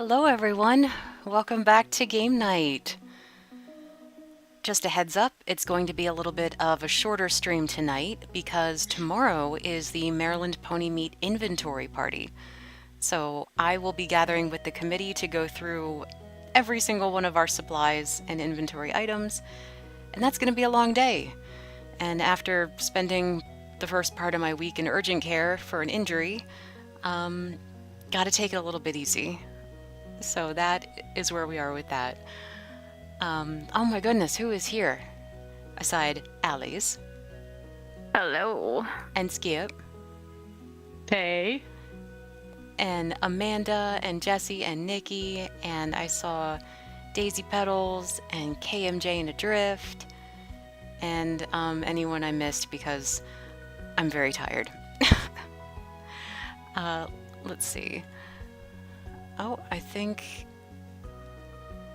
Hello everyone, welcome back to game night. Just a heads up, it's going to be a little bit of a shorter stream tonight because tomorrow is the Maryland Pony Meat inventory party. So I will be gathering with the committee to go through every single one of our supplies and inventory items, and that's going to be a long day. And after spending the first part of my week in urgent care for an injury, gotta take it a little bit easy. So that is where we are with that. Oh my goodness, who is here? Aside Alice. Hello. And Skip. Hey. And Amanda and Jesse and Nikki. And I saw Daisy Petals and KMJ and Adrift. And anyone I missed because I'm very tired. Let's see. Oh, I think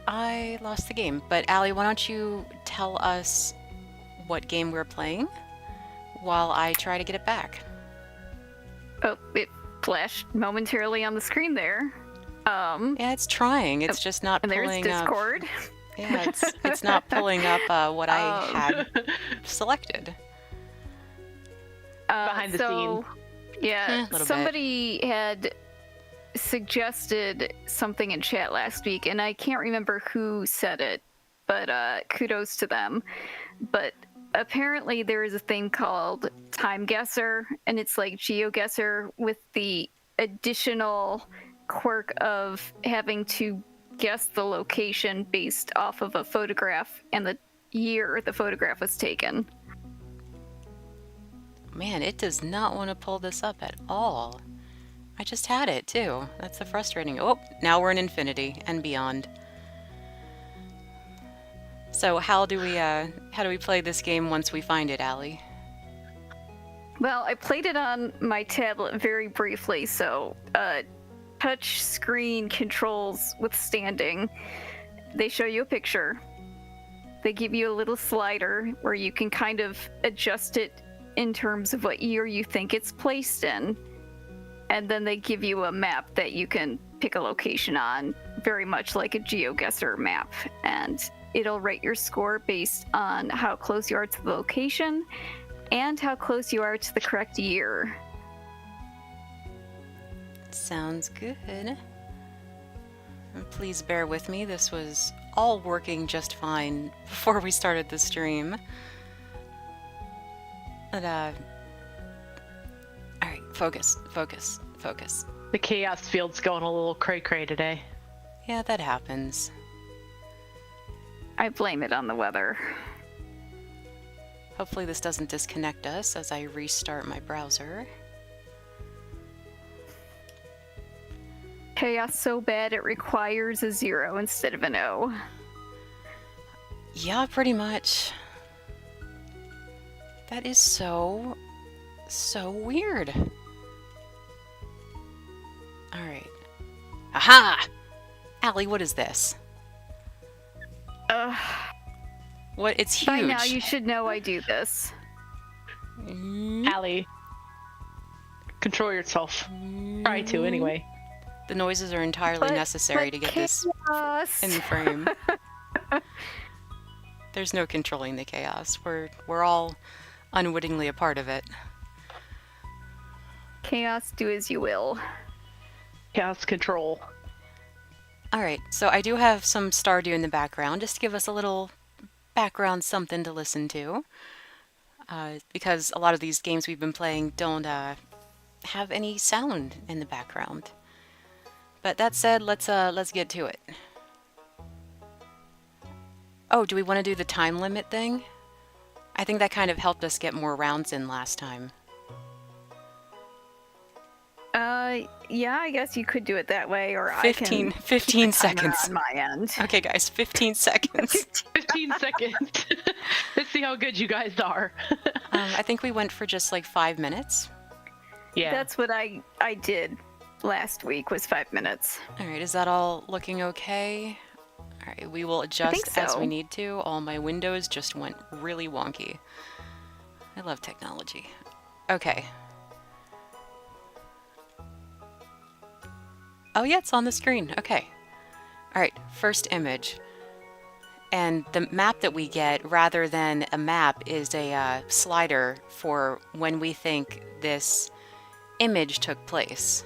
I lost the game. But Allie, why don't you tell us what game we're playing while I try to get it back? Oh, it flashed momentarily on the screen there. Yeah, it's trying. It's just not and pulling there's up. Discord. Yeah, it's not pulling up what I had selected. Behind the scenes. Yeah, A little somebody had suggested something in chat last week, and I can't remember who said it, but kudos to them. But apparently there is a thing called TimeGuessr, and it's like GeoGuessr with the additional quirk of having to guess the location based off of a photograph and the year the photograph was taken. Man, it does not want to pull this up at all. I just had it too. That's the frustrating. Oh, now we're in infinity and beyond. So how do we play this game once we find it, Allie? Well, I played it on my tablet very briefly, so touch screen controls withstanding. They show you a picture. They give you a little slider where you can kind of adjust it in terms of what year you think it's placed in. And then they give you a map that you can pick a location on, very much like a GeoGuessr map. And it'll rate your score based on how close you are to the location and how close you are to the correct year. Sounds good. And please bear with me. This was all working just fine before we started the stream. But, alright, focus. The chaos field's going a little cray-cray today. Yeah, that happens. I blame it on the weather. Hopefully this doesn't disconnect us as I restart my browser. Chaos so bad it requires a 0 instead of an O. Yeah, pretty much. That is so weird. Alright. Aha! Allie, what is this? What? It's huge. By now you should know I do this. Allie, control yourself. Try to, anyway. The noises are entirely necessary to get this in the frame. There's no controlling the chaos. We're all unwittingly a part of it. Chaos, do as you will. Chaos control. Alright, so I do have some Stardew in the background, just to give us a little background something to listen to. Because a lot of these games we've been playing don't have any sound in the background. But that said, let's get to it. Oh, do we want to do the time limit thing? I think that kind of helped us get more rounds in last time. Yeah, I guess you could do it that way, or 15 I seconds. on my end. Okay, guys, 15 seconds. 15 seconds. Let's see how good you guys are. I think we went for just like 5 minutes. Yeah. That's what I did last week, was 5 minutes. Alright, is that all looking okay? Alright, we will adjust as we need to. All my windows just went really wonky. I love technology. Okay. Oh yeah, it's on the screen. Okay, All right, first image. And the map that we get, rather than a map, is a slider for when we think this image took place.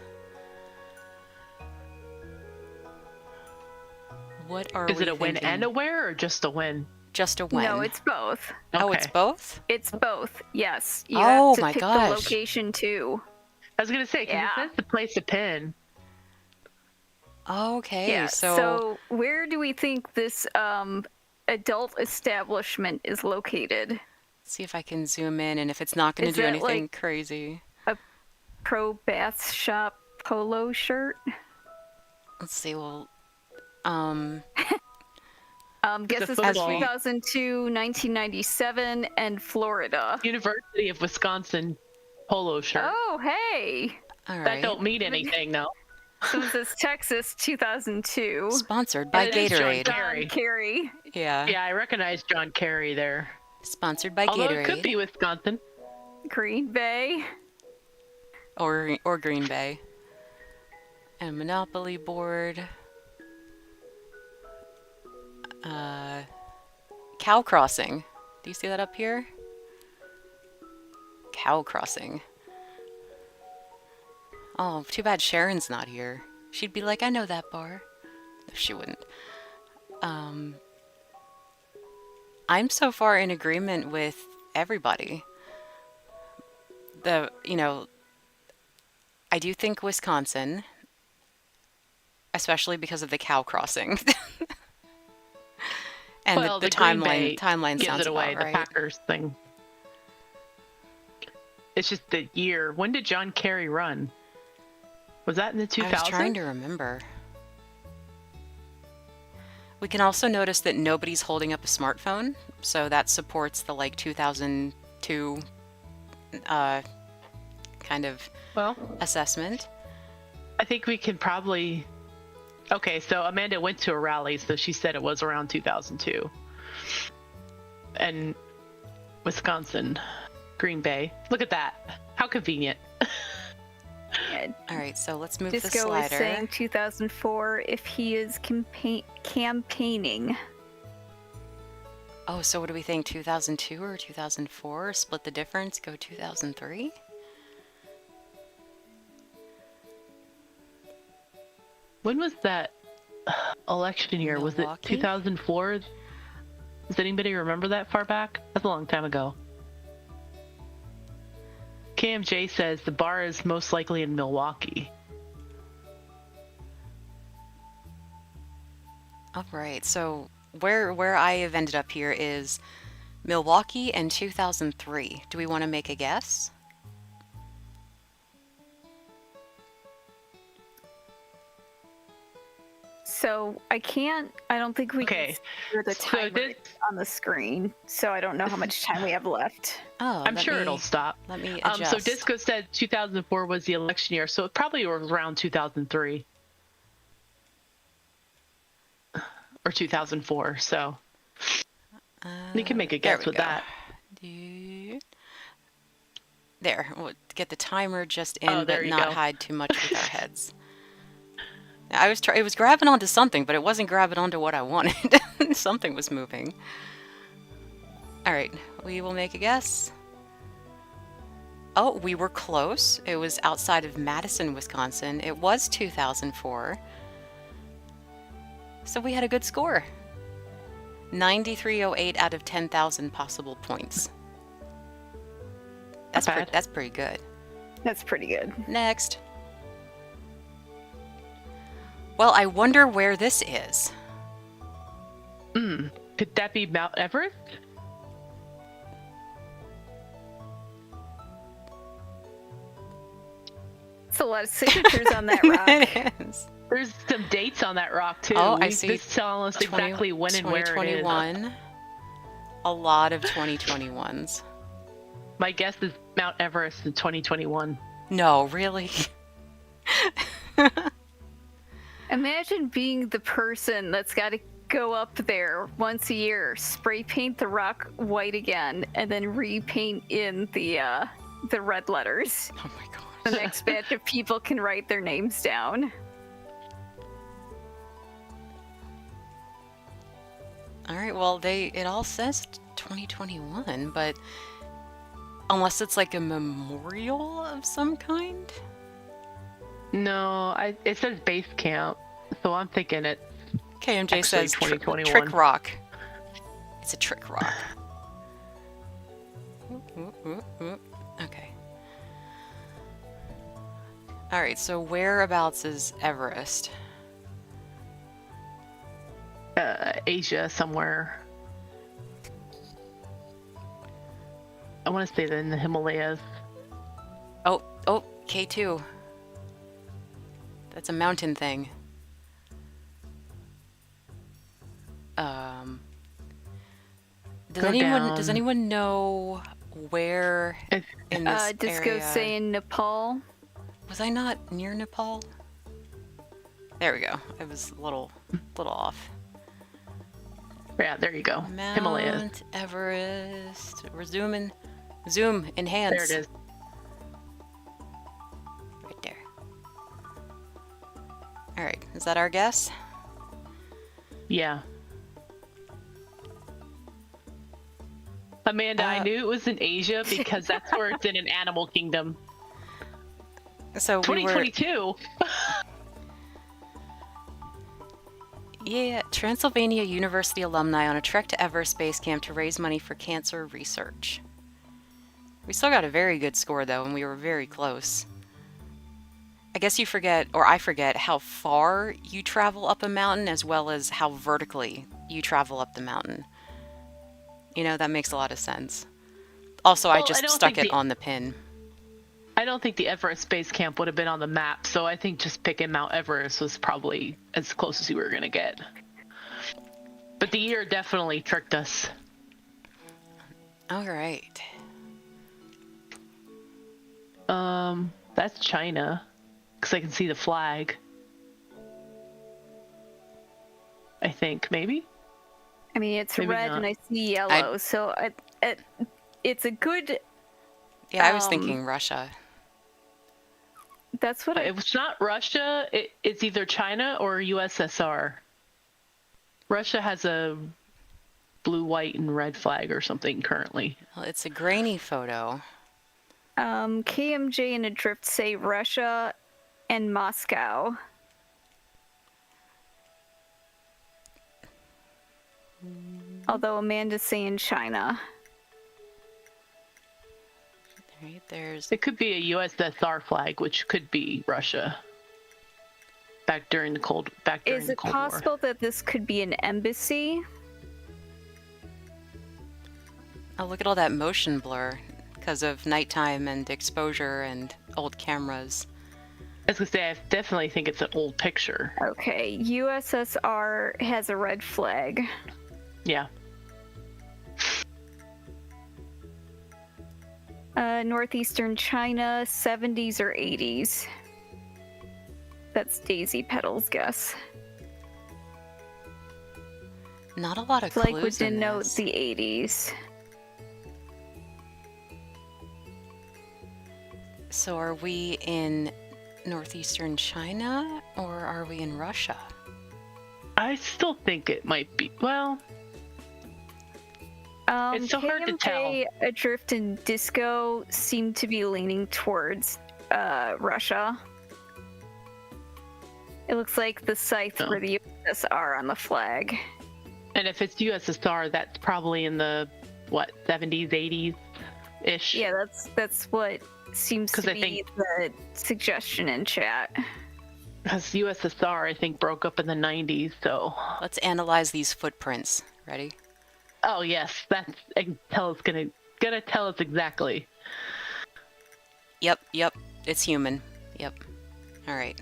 What are we Is it a win thinking? and a where, or just a win? Just a win? No, it's both. Oh, Okay. it's both? It's both. Yes. You Oh have to my pick gosh. the location too. I was gonna say, because Yeah. it says to place a pin. Okay, Yeah. so So where do we think this adult establishment is located? see if I can zoom in, and if it's not going to Is do that, anything like- crazy. Pro Bath Shop polo shirt. Let's see, well, Guess this football. is 2002, 1997, and Florida. University of Wisconsin polo shirt. Oh, hey. all That right. don't mean anything, though. So it says Texas 2002. Sponsored by it is John Gatorade. Kerry. Carey. Yeah. Yeah, I recognize John Kerry there. Sponsored by Although Gatorade. it could be Wisconsin. Green Bay. Or Green Bay. And Monopoly board. Cow Crossing. Do you see that up here? Cow Crossing. Oh, too bad Sharon's not here. She'd be like, I know that bar. No, she wouldn't. I'm so far in agreement with everybody. I do think Wisconsin, especially because of the cow crossing. And Well, the Green Bay timeline gives sounds it away, about the right. Packers thing. It's just the year. When did John Kerry run? Was that in the 2000s? I was trying to remember. We can also notice that nobody's holding up a smartphone, so that supports the 2002 kind of Well, assessment. I think we can probably... Okay, so Amanda went to a rally, so she said it was around 2002. And Wisconsin, Green Bay. Look at that. How convenient. Yeah, All right, so let's move the Disco is slider. saying 2004 if he is campaigning. Oh, so what do we think? 2002 or 2004? Split the difference, go 2003? When was that election year? Was it Milwaukee? 2004? Does anybody remember that far back? That's a long time ago. KMJ says the bar is most likely in Milwaukee. All right, so where I have ended up here is Milwaukee and 2003. Do we want to make a guess? So I don't think we Okay, can see the so timer this- on the screen. So I don't know how much time we have left. Oh, I'm sure it'll stop. Let me So adjust. Disco said 2004 was the election year, so it probably was around 2003 or 2004. So you can make a there guess we with go. that. There, we'll get the timer just in, Oh, there but you not go. hide too much with our heads. It was grabbing onto something, but it wasn't grabbing onto what I wanted. Something was moving. All right, we will make a guess. Oh, we were close. It was outside of Madison, Wisconsin. It was 2004. So we had a good score. 9308 out of 10,000 possible points. Not bad. That's pretty good. That's pretty good. Next. Well, I wonder where this is. Could that be Mount Everest? It's a lot of signatures on that rock. It is. There's some dates on that rock too. Oh, I see. This telling us exactly when and where it is. 2021. A lot of 2021s. My guess is Mount Everest in 2021. No, really? Imagine being the person that's got to go up there once a year, spray paint the rock white again, and then repaint in the red letters. Oh my god. The next batch of people can write their names down. All right, well, it all says 2021, but unless it's like a memorial of some kind? No, it says base camp, so I'm thinking it's KMJ actually says 2021. trick rock. It's a trick rock. Okay. All right, so whereabouts is Everest? Asia somewhere. I want to say in the Himalayas. Oh, K2. That's a mountain thing. Does anyone know where in this Disco area? saying Nepal. Was I not near Nepal? There we go. I was a little off. Yeah, there you go. Mount Himalayas. Everest. We're zooming. Zoom. Enhance. There it is. Right there. All right. Is that our guess? Yeah. Amanda, I knew it was in Asia because that's where it's in an animal kingdom. So 2022. Yeah, Transylvania University alumni on a trek to Everest Base Camp to raise money for cancer research. We still got a very good score though, and we were very close. I guess you forget, or I forget, how far you travel up a mountain as well as how vertically you travel up the mountain. You know, that makes a lot of sense. Also, I just stuck it on the pin. I don't think the Everest Base Camp would have been on the map, so I think just picking Mount Everest was probably as close as you were going to get. But the year definitely tricked us. All right. That's China, because I can see the flag. I think, maybe? I mean, it's Maybe red not. and I see yellow, so it's a good... Yeah, I was thinking Russia. That's what If it's not Russia, it's either China or USSR. Russia has a blue, white, and red flag or something currently. Well, it's a grainy photo. KMJ and Adrift say Russia and Moscow. Although Amanda's saying China. Right, there's... It could be a USSR flag, which could be Russia. Back during the Cold War. Is it possible that this could be an embassy? Oh, look at all that motion blur because of nighttime and exposure and old cameras. I was gonna say, I definitely think it's an old picture. Okay, USSR has a red flag. Yeah. Northeastern China, 70s or 80s. That's Daisy Petal's guess. Not a lot of Like clues would in denote this. the 80s. So are we in northeastern China or are we in Russia? I still think it might be. Well, it's so hard to tell. KMJ, Adrift, and Disco seem to be leaning towards Russia. It looks like the sites were the USSR on the flag. And if it's USSR, that's probably in the, what, 70s, 80s-ish? Yeah, that's what seems to be the suggestion in chat. Because USSR, I think, broke up in the 90s, so... Let's analyze these footprints. Ready? Oh, yes. That's... gonna tell us exactly. Yep. It's human. Yep. All right.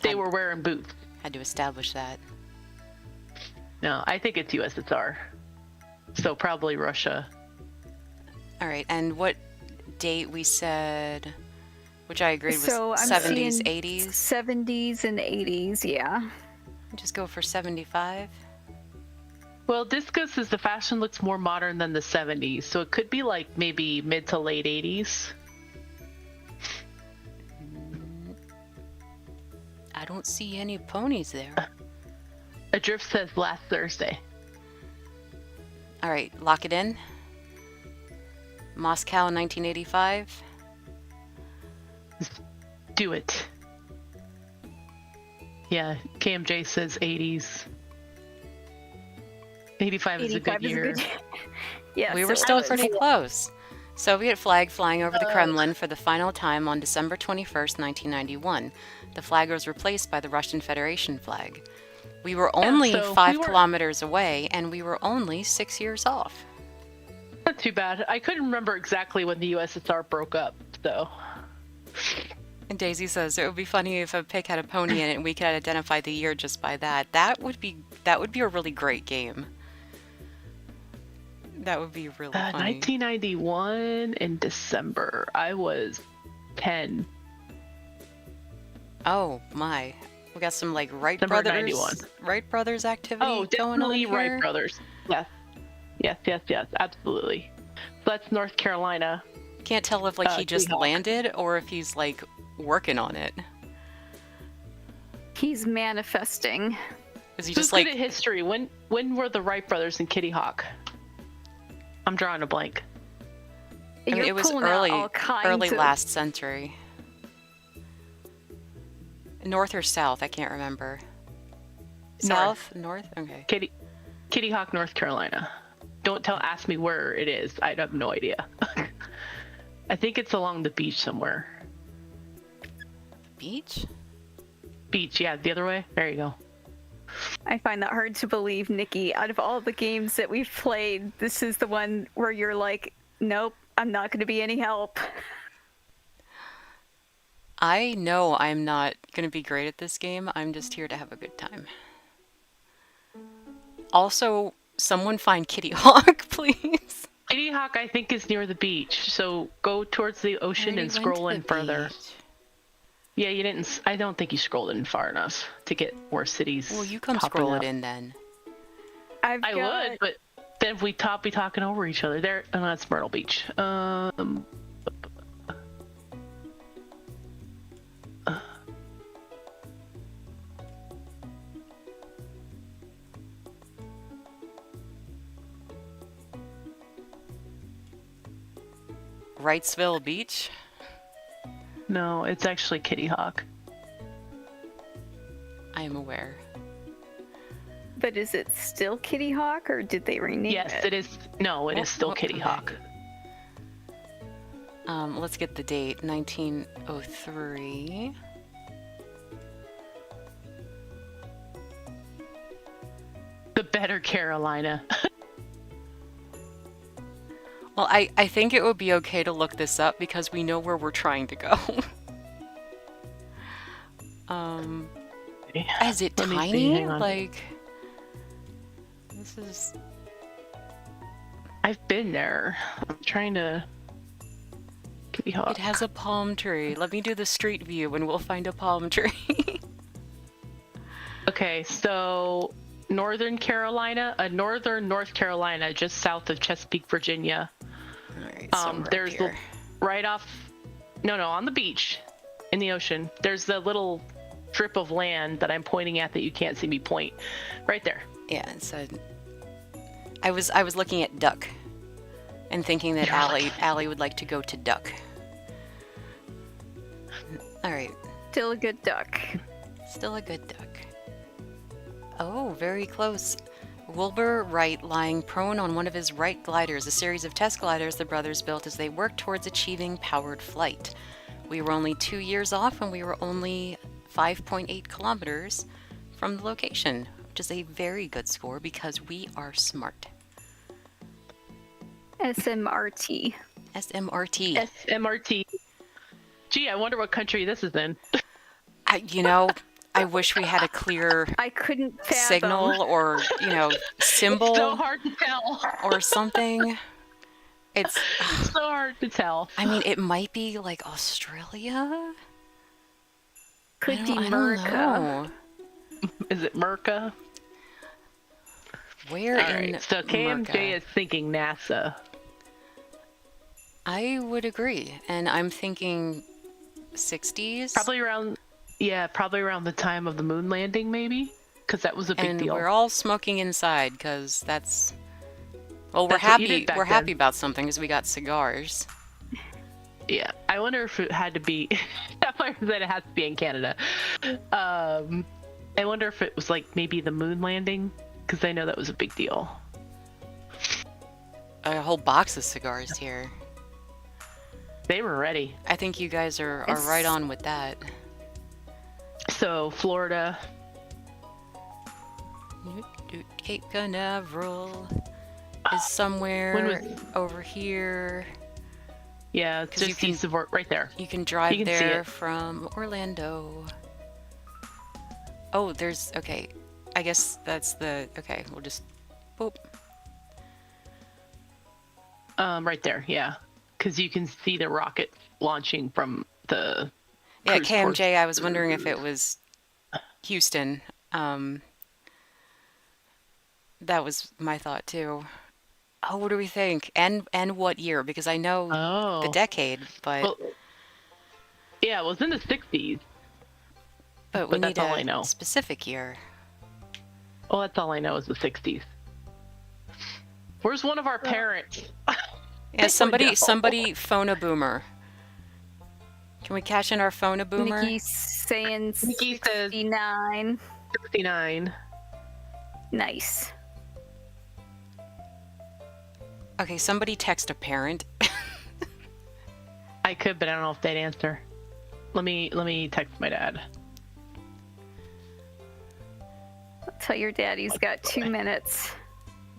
They were wearing boots. Had to establish that. No, I think it's USSR. So probably Russia. All right, and what date we said, which I agreed was So I'm 70s, seeing 80s? 70s and 80s, yeah. Just go for 75. Well, Disco says the fashion looks more modern than the 70s, so it could be like maybe mid to late 80s. I don't see any ponies there. Adrift says last Thursday. All right, lock it in. Moscow, 1985. Do it. Yeah, KMJ says 80s. 85 is a good year. Yeah, We so were still I was- pretty close. Soviet flag flying over the Kremlin for the final time on December 21st, 1991. The flag was replaced by the Russian Federation flag. We were only so 5 we were- kilometers away, and we were only 6 years off. Not too bad. I couldn't remember exactly when the USSR broke up, though. And Daisy says it would be funny if a pig had a pony in it and we could identify the year just by that. That would be a really great game. That would be really funny. 1991 in December. I was 10. Oh my. We got some like Wright Number Brothers 91. Wright Brothers activity Oh, going on definitely here. Wright Brothers. Yes, absolutely. So that's North Carolina. Can't tell if like he just Seahawk. landed or if he's like working on it. He's manifesting. Is he Who's just like good at history? When were the Wright brothers in Kitty Hawk? I'm drawing a blank. I mean, You're it was pulling out all kinds early of- last century. North or south? I can't remember. South? North? Okay. Kitty Hawk, North Carolina. Don't ask me where it is. I have no idea. I think it's along the beach somewhere. Beach? Beach, yeah, the other way. There you go. I find that hard to believe, Nikki. Out of all the games that we've played, this is the one where you're like, nope, I'm not going to be any help. I know I'm not going to be great at this game. I'm just here to have a good time. Also, someone find Kitty Hawk, please. Kitty Hawk, I think, is near the beach. So go towards the ocean and scroll in further. Yeah, you didn't. I don't think you scrolled in far enough to get more cities. Well, you come popping scroll up. it in then. I would, but then we be talking over each other. There, and that's Myrtle Beach. Wrightsville Beach? No, it's actually Kitty Hawk. I am aware. But is it still Kitty Hawk, or did they rename Yes, it? it is. No, it is still Kitty okay. Hawk. Let's get the date. 1903. The better Carolina. Well, I think it would be okay to look this up because we know where we're trying to go. Is it Let me see, tiny? hang on. Like, this is... I've been there. I'm trying to. Kitty Hawk. It has a palm tree. Let me do the street view and we'll find a palm tree. Okay, so northern North Carolina, just south of Chesapeake, Virginia. Alright, so right There's here. right off. No, on the beach, in the ocean. There's the little strip of land that I'm pointing at that you can't see me point. Right there. Yeah, it said... I was looking at Duck and thinking that Allie would like to go to Duck. Alright. Still a good duck. Still a good duck. Oh, very close. Wilbur Wright lying prone on one of his Wright gliders, a series of test gliders the brothers built as they worked towards achieving powered flight. We were only 2 years off and we were only 5.8 kilometers from the location, which is a very good score because we are smart. SMRT. SMRT. SMRT. Gee, I wonder what country this is in. I wish we had a clear I couldn't fathom. signal or, symbol So hard to tell. or something. It's So hard to tell. I mean, it might be like Australia. Could be I don't Merca. know. Is it Merca? Where All in right, so KMJ Merca? is thinking NASA. I would agree, and I'm thinking 60s. Probably around the time of the moon landing, maybe, because that was a big and deal. we're all smoking inside because that's Well, we're That's what you happy. did back We're then. happy about something because we got cigars. Yeah, I wonder if it had to be. That it has to be in Canada. I wonder if it was like maybe the moon landing, because I know that was a big deal. A whole box of cigars here. They were ready. I think you guys are right on with that. So Florida. Cape Canaveral is somewhere over here. Yeah, Because just east of right there. You can drive You can see there it. from Orlando. Oh, there's... Okay. I guess that's the... Okay, we'll just... Boop. Right there, yeah. Because you can see the rocket launching from the... Yeah, cruise KMJ, course. I was wondering if it was Houston. That was my thought, too. Oh, what do we think? And what year? Because I know the decade, but... Well, yeah, it was in the 60s. But we that's need all I a know. specific year. Well, that's all I know is the 60s. Where's one of our parents? Yeah, know. somebody phone a boomer. Can we cash in our phone a boomer? Nikki's saying Nikki says 69. 69. Nice. Okay, somebody text a parent. I could, but I don't know if they'd answer. Let me text my dad. Tell your dad he's got 2 minutes.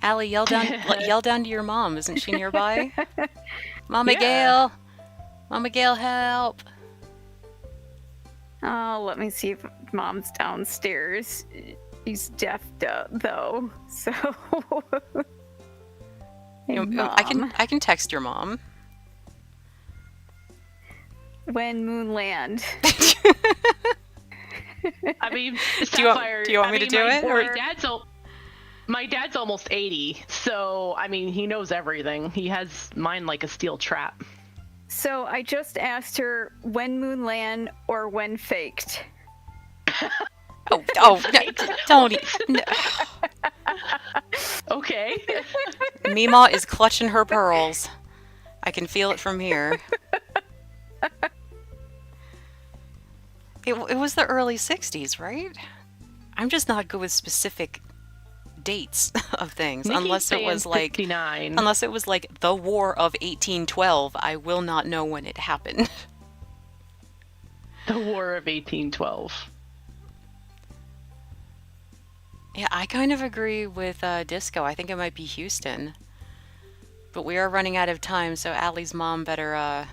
Allie, yell down to your mom. Isn't she nearby? Mama Yeah. Gail! Mama Gail, help! Oh, let me see if mom's downstairs. He's deaf though, so. Hey, I can text your mom. When Moonland. I mean, Do you want Sapphire, me to do it, or- My dad's almost 80, so I mean, he knows everything. He has mine like a steel trap. So I just asked her when Moonland or when faked. Oh, don't. No. Okay. Mima is clutching her pearls. I can feel it from here. It was the early 60s, right? I'm just not good with specific dates of things. Nikki's Unless it saying was like 69. Unless it was like the War of 1812, I will not know when it happened. The War of 1812. Yeah, I kind of agree with Disco. I think it might be Houston. But we are running out of time, so Allie's mom better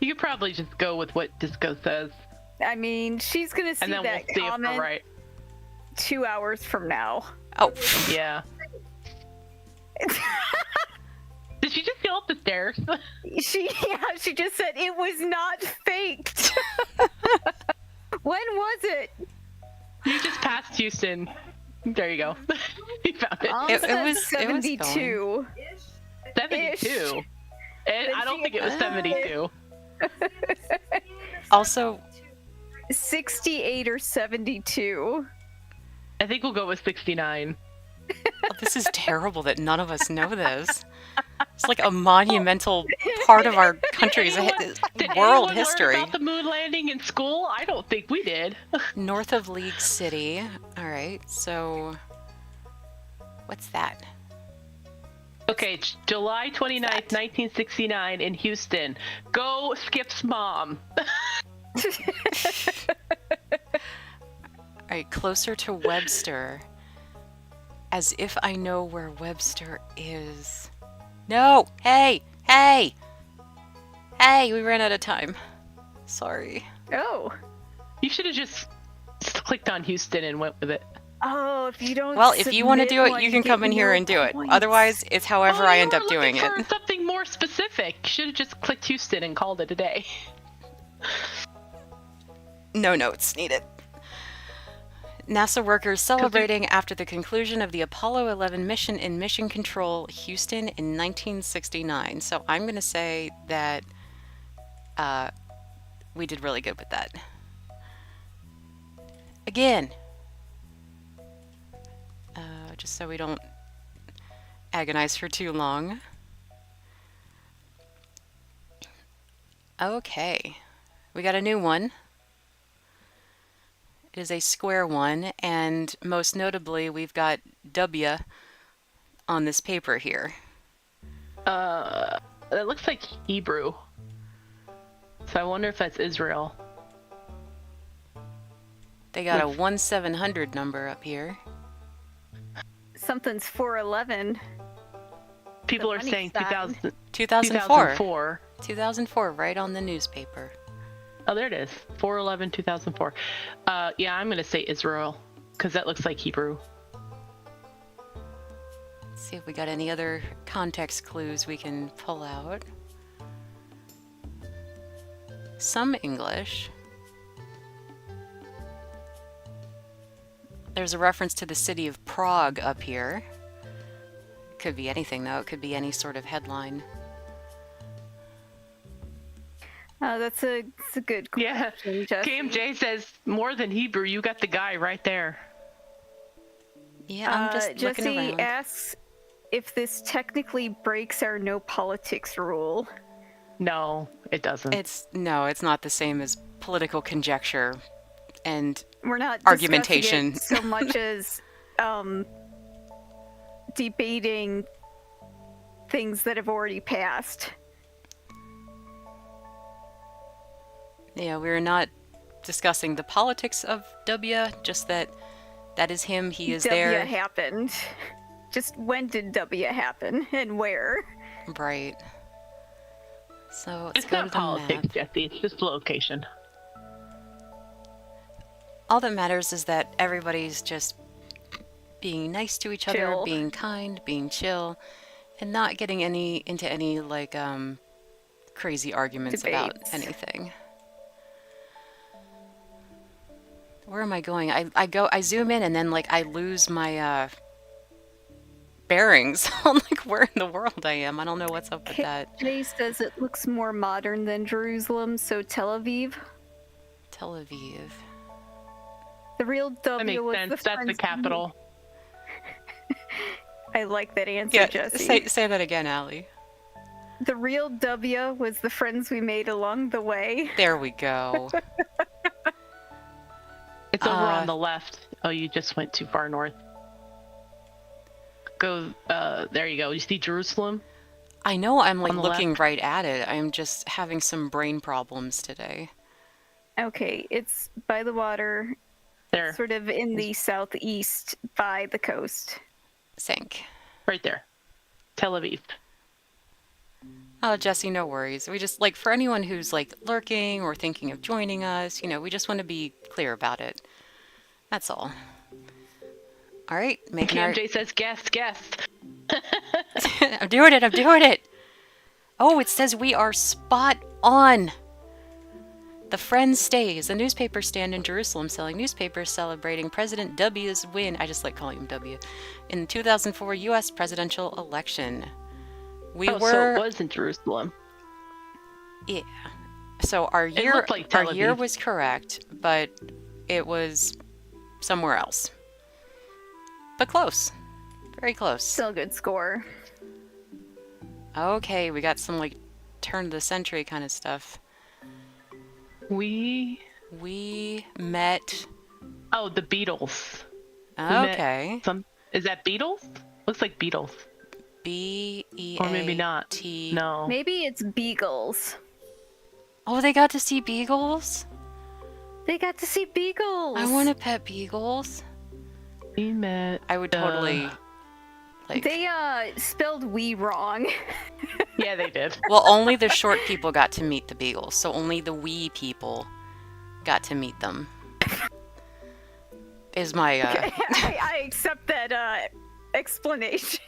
You could probably just go with what Disco says, I mean, she's gonna see and then we'll that see if comment we're right. 2 hours from now. Oh, Yeah. Did she just go up the stairs? She just said it was not faked. When was it? You just passed Houston. There you go. You found it. Mom It said was 72. 72. And I don't think it was 72. also, 68 or 72. I think we'll go with 69. this is terrible that none of us know this. It's like a monumental part of our country's Did world anyone history. learn about the moon landing in school? I don't think we did. North of League City. All right, so what's that? Okay, it's July 29th, 1969 in Houston. Go Skip's mom. All right, closer to Webster. As if I know where Webster is. No! Hey! Hey! Hey, we ran out of time. Sorry. Oh. You should have just clicked on Houston and went with it. Oh, if you don't. Well, if you want to submit do it, one, you can get come in here no and do it. points. Otherwise, it's however I end up doing it. it. For something more specific. Should have just clicked Houston and called it a day. No notes needed. NASA workers celebrating after the conclusion of the Apollo 11 mission in Mission Control, Houston in 1969. So I'm going to say that we did really good with that. Again. Just so we don't agonize for too long. Okay, we got a new one. It is a square one, and most notably, we've got W on this paper here. It looks like Hebrew. So I wonder if that's Israel. They got a 1700 number up here. Something's 411. People are funny saying sign. 2004. 2004. 2004, right on the newspaper. Oh, there it is. 4/11, 2004. Yeah, I'm going to say Israel, because that looks like Hebrew. Let's see if we got any other context clues we can pull out. Some English. There's a reference to the city of Prague up here. Could be anything, though. It could be any sort of headline. That's a good Yeah. question, Jesse. KMJ says, more than Hebrew, you got the guy right there. Yeah, I'm just looking Jesse around. asks if this technically breaks our no politics rule. No, it doesn't. It's not the same as political conjecture and We're not argumentation. discussing it so much as debating things that have already passed. Yeah, we're not discussing the politics of W, just that is him, he is W there. happened. Just when did W happen and where? Right. So let's It's go not to the politics, map. Jesse. It's just location. All that matters is that everybody's just being nice to each other, Chill. being kind, being chill, and not getting into any like crazy arguments about Debates. anything. Where am I going? I zoom in and then like I lose my bearings on like where in the world I am. I don't know what's up with that. Jay says it looks more modern than Jerusalem, so Tel Aviv. Tel Aviv. The real W That makes was sense. the That's the friends- capital. I like that answer, Yeah, Jesse. say that again, Allie. The real W was the friends we made along the way. There we go. It's over on the left. Oh, you just went too far north. Go, there you go. You see Jerusalem? I know I'm like On the looking left. right at it. I'm just having some brain problems today. Okay, it's by the water, There. sort of in the southeast by the coast. Sink. Right there. Tel Aviv. Oh, Jesse, no worries. We just, like, for anyone who's, like, lurking or thinking of joining us, you know, we just want to be clear about it. That's all. All right, making our... KMJ says guest. I'm doing it! Oh, it says we are spot on! The Friend stays. A newspaper stand in Jerusalem selling newspapers celebrating President W's win. I just like calling him W. In the 2004 U.S. presidential election. We So were... it was in Jerusalem. Yeah. So our year, looked like Tel our year Aviv. was correct, but it was somewhere else. But close. Very close. Still a good score. Okay, we got some like turn of the century kind of stuff. We met. Oh, the Beatles. met Okay. Is that Beatles? Looks like Beatles. B-E-A-T. Or maybe not. No. Maybe it's beagles. Oh, they got to see beagles? They got to see beagles. I want to pet beagles. We met. I would totally. Like, They spelled "we" wrong. Yeah, they did. well, only the short people got to meet the beagles, so only the wee people got to meet them. Is my I accept that explanation.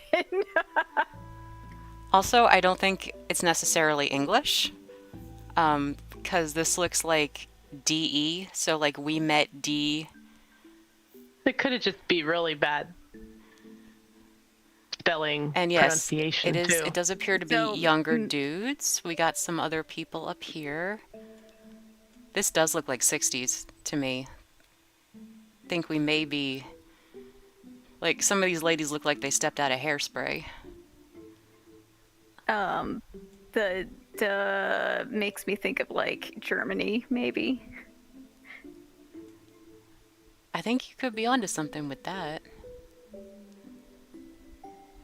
Also, I don't think it's necessarily English, because this looks like DE, so like we met D. It could have just be really bad spelling And yes, pronunciation it is. too. It does appear to be So, younger dudes. We got some other people up here. This does look like 60s to me. I think we may be... Like, some of these ladies look like they stepped out of Hairspray. The makes me think of like Germany, maybe. I think you could be onto something with that.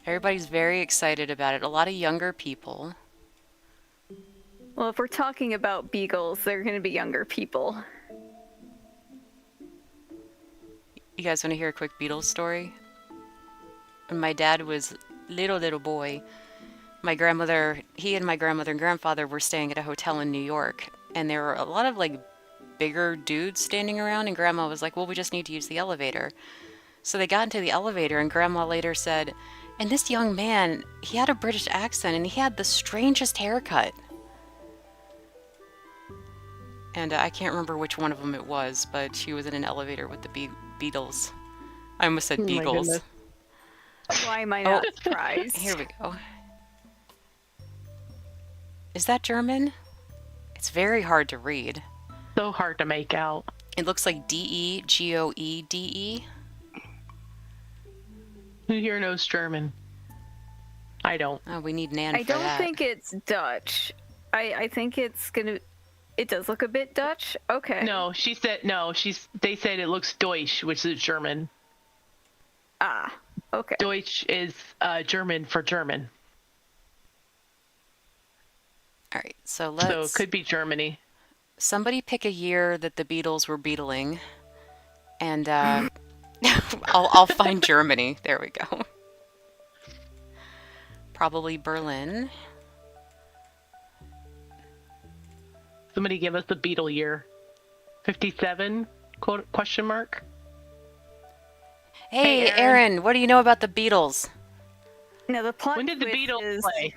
Everybody's very excited about it. A lot of younger people. Well, if we're talking about beagles, they're going to be younger people. You guys want to hear a quick Beatles story? When my dad was little boy, my grandmother, he and my grandmother and grandfather were staying at a hotel in New York, and there were a lot of like bigger dudes standing around, and Grandma was like, well, we just need to use the elevator. So they got into the elevator, and Grandma later said, and this young man, he had a British accent, and he had the strangest haircut. And I can't remember which one of them it was, but she was in an elevator with the Beatles. I almost said Oh my Beagles. goodness. Why am I not Oh, surprised? Here we go. Is that German? It's very hard to read. So hard to make out. It looks like Degoede. Who here knows German? I don't. Oh, we need Nan I for don't that. think it's Dutch. I think it's gonna. It does look a bit Dutch. Okay. No, she said no. They said it looks Deutsch, which is German. Ah. Okay. Deutsch is German for German. All right, so So let's... it could be Germany. Somebody pick a year that the Beatles were Beatling, and I'll find Germany. There we go. Probably Berlin. Somebody give us the Beatle year. 57? Question mark. Hey, Hey, Aaron, what do you know about the Beatles? Now the plot When did the twist Beatles is play?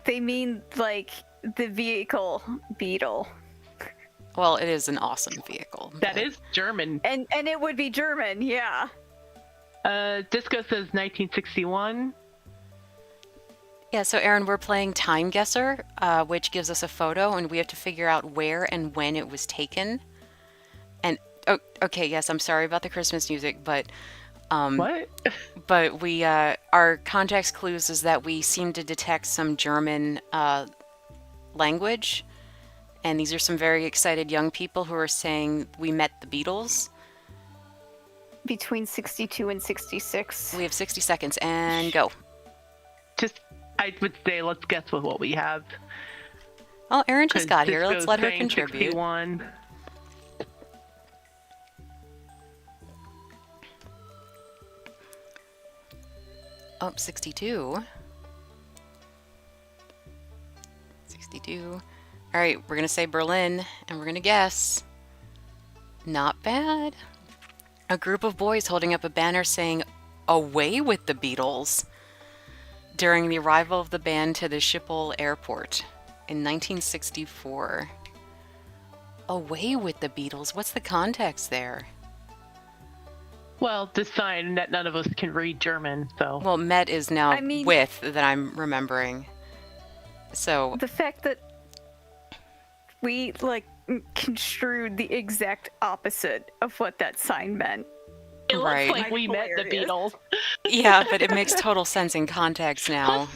They mean like the vehicle Beetle, Well, it is an awesome vehicle. That but- is German. and it would be German. Yeah. Disco says 1961. Yeah, so Aaron, we're playing TimeGuessr, which gives us a photo, and we have to figure out where and when it was taken. And oh, okay, yes, I'm sorry about the Christmas music, but What? but we our context clues is that we seem to detect some German language, and these are some very excited young people who are saying we met the Beatles. Between 62 and 66. We have 60 seconds and go. I would say let's guess with what we have. Well, Erin just 'Cause got here. Let's Disco's let her saying contribute. 61. Oh, 62. 62. All right, we're going to say Berlin, and we're going to guess. Not bad. A group of boys holding up a banner saying, "Away with the Beatles," during the arrival of the band to the Schiphol airport in 1964. Away with the Beatles. What's the context there? Well, the sign that none of us can read German, so. Well, met is now I mean- with that I'm remembering. So, The fact that we like construed the exact opposite of what that sign meant. It looks Right. like we met the Hilarious. Beatles. yeah, but it makes total sense in context now.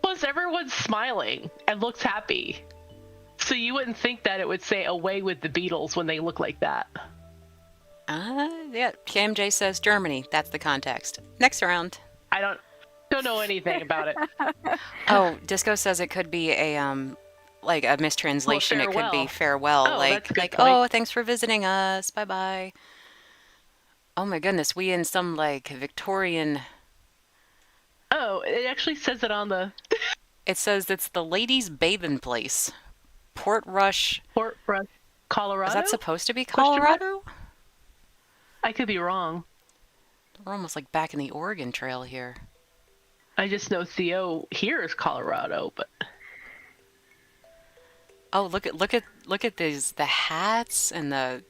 Plus, everyone's smiling and looks happy. So you wouldn't think that it would say away with the Beatles when they look like that. Yeah, KMJ says Germany. That's the context. Next round. I don't know anything about it. Oh, Disco says it could be a like a mistranslation. It could be farewell. Oh, like that's a good like point. oh, thanks for visiting us. Bye bye. Oh my goodness, we in some like Victorian. Oh, it actually says it on the It says it's the ladies' bathing place, Portrush. Portrush, Colorado. Is that supposed to be Question mark? Colorado? I could be wrong. We're almost like back in the Oregon Trail here. I just know CO here is Colorado, but Oh, look at these the hats and the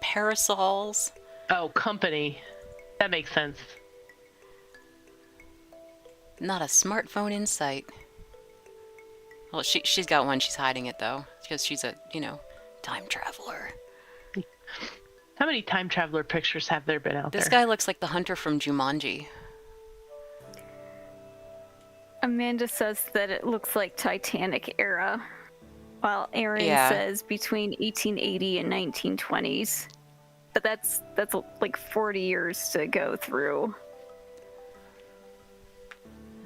parasols. oh, company. That makes sense. Not a smartphone in sight. Well, she's got one. She's hiding it though, because she's a time traveler. How many time traveler pictures have there been out This there? guy looks like the hunter from Jumanji. Amanda says that it looks like Titanic era, while Aaron Yeah. says between 1880 and 1920s. But that's like 40 years to go through.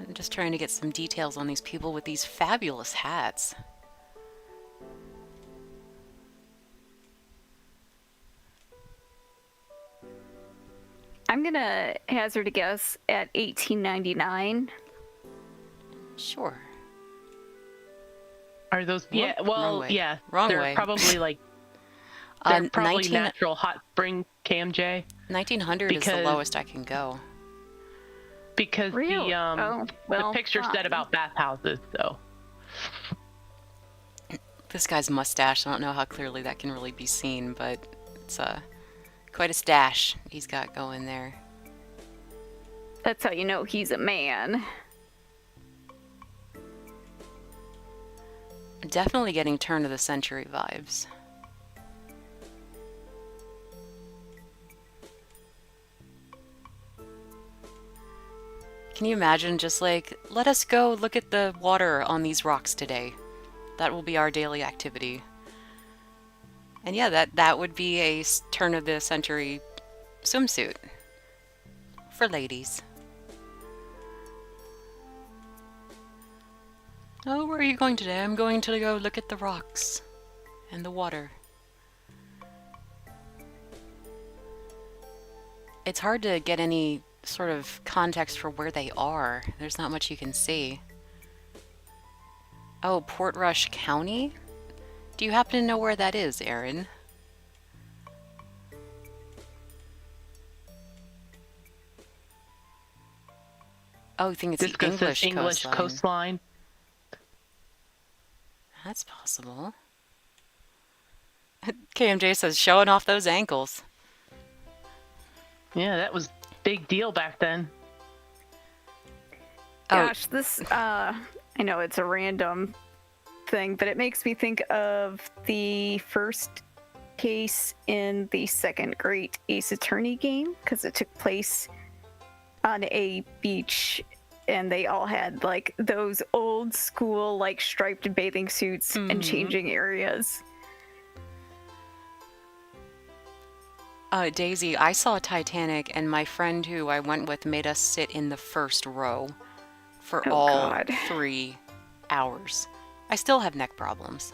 I'm just trying to get some details on these people with these fabulous hats. I'm gonna hazard a guess at 1899. Sure. Are those? Yeah. Wrong Well, way. yeah. Wrong they're way. probably like. They're probably 19 natural hot spring KMJ 1900 is the because- lowest I can go. because Real? the picture said fine. about bathhouses. So This guy's mustache, I don't know how clearly that can really be seen, but it's quite a stash he's got going there. That's how you know he's a man. Definitely getting turn of the century vibes. Can you imagine just like, let us go look at the water on these rocks today. That will be our daily activity. And yeah, that would be a turn of the century swimsuit for ladies. Oh, where are you going today? I'm going to go look at the rocks and the water. It's hard to get any sort of context for where they are. There's not much you can see. Oh, Portrush County? Do you happen to know where that is, Aaron? Oh, I think it's this the goes English says English coastline. That's possible. KMJ says, showing off those ankles. Yeah, that was big deal back then. Oh. Gosh, this, I know it's a random thing, but it makes me think of the first case in the second Great Ace Attorney game, because it took place on a beach and they all had like those old school like striped bathing suits and changing areas. Daisy, I saw Titanic and my friend who I went with made us sit in the first row for Oh, all God. 3 hours. I still have neck problems.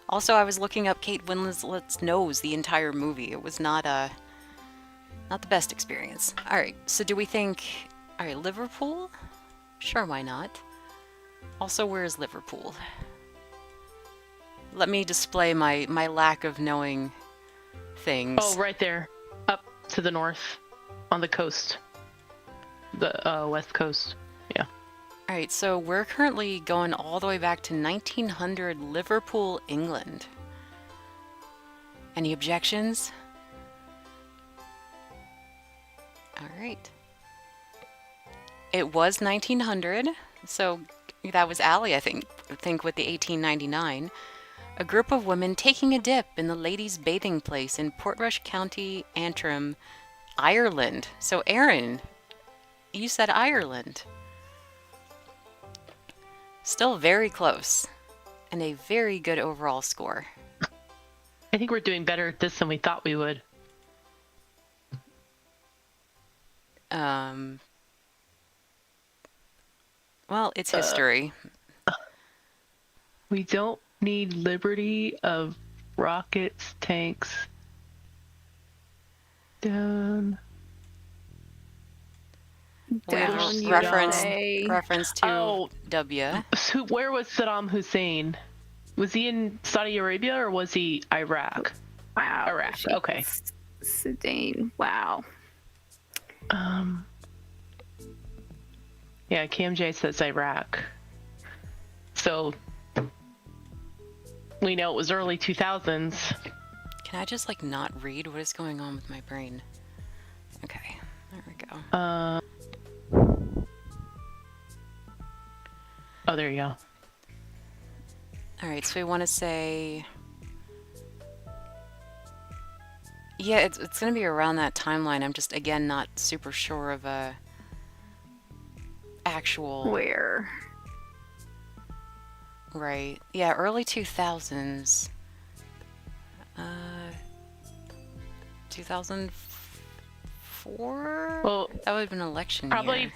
Also, I was looking up Kate Winslet's nose the entire movie. It was not the best experience. Alright, so do we think... Alright, Liverpool? Sure, why not? Also, where is Liverpool? Let me display my lack of knowing things. Oh, right there, up to the north, on the coast, the west coast. Yeah. Alright, so we're currently going all the way back to 1900 Liverpool, England. Any objections? Alright. It was 1900, so that was Allie, I think with the 1899. A group of women taking a dip in the ladies' bathing place in Portrush County, Antrim, Ireland. So Aaron, you said Ireland. Still very close, and a very good overall score. I think we're doing better at this than we thought we would. Well, it's history. We don't need liberty of rockets, tanks. Down. We have Down a you reference to Oh. W. So where was Saddam Hussein? Was he in Saudi Arabia or was he Iraq? Wow. Iraq, She- okay. Sedain. Wow. Yeah, KMJ says Iraq. So we know it was early 2000s. Can I just like not read? What is going on with my brain? Okay, there we go. Oh, there you go. All right, so we want to say, yeah, it's going to be around that timeline. I'm just again not super sure of a actual Where? Right. Yeah, early 2000s. 2004? Well, That would have been election probably year.